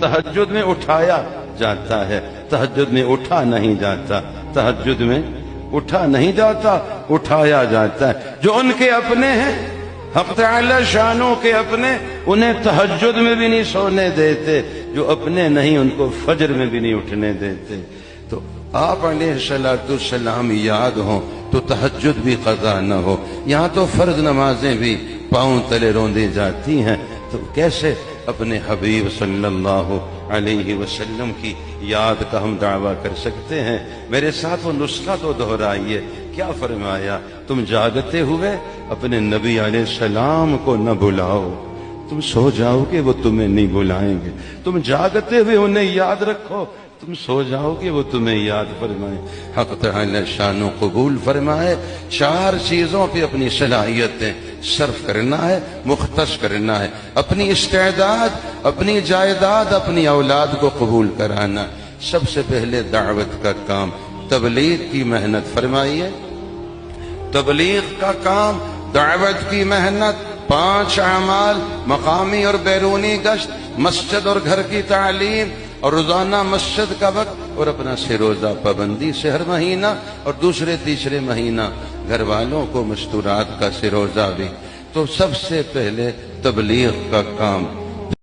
تہجد میں اٹھایا جاتا ہے، تہجد میں اٹھا نہیں جاتا، تہجد میں اٹھا نہیں جاتا، اٹھایا جاتا ہے۔ جو ان کے اپنے ہیں، حق تعالی شانوں کے اپنے، انہیں تہجد میں بھی نہیں سونے دیتے، جو اپنے نہیں ان کو فجر میں بھی نہیں اٹھنے دیتے۔ تو آپ علیہ السلام یاد ہوں تو تہجد بھی قضا نہ ہو، یہاں تو فرض نمازیں بھی پاؤں تلے روندی جاتی ہیں، تو کیسے اپنے حبیب صلی اللہ علیہ وسلم کی یاد کا ہم دعویٰ کر سکتے ہیں؟ میرے ساتھ وہ نسخہ تو دہرائیے، کیا فرمایا؟ تم جاگتے ہوئے اپنے نبی علیہ السلام کو نہ بلاؤ، تم سو جاؤ گے وہ تمہیں نہیں بلائیں گے، تم جاگتے ہوئے انہیں یاد رکھو، تم سو جاؤ گے وہ تمہیں یاد فرمائیں۔ حق تعالی شانو قبول فرمائے، چار چیزوں پہ اپنی صلاحیتیں صرف کرنا ہے، مختص کرنا ہے، اپنی استعداد، اپنی جائیداد، اپنی اولاد کو قبول کرانا۔ سب سے پہلے دعوت کا کام، تبلیغ کی محنت، فرمائیے تبلیغ کا کام، دعوت کی محنت، 5 اعمال، مقامی اور بیرونی گشت، مسجد اور گھر کی تعلیم، اور روزانہ مسجد کا وقت، اور اپنا سے روزہ پابندی سے ہر مہینہ، اور دوسرے تیسرے مہینہ گھر والوں کو مستورات کا سے روزہ بھی۔ تو سب سے پہلے تبلیغ کا کام،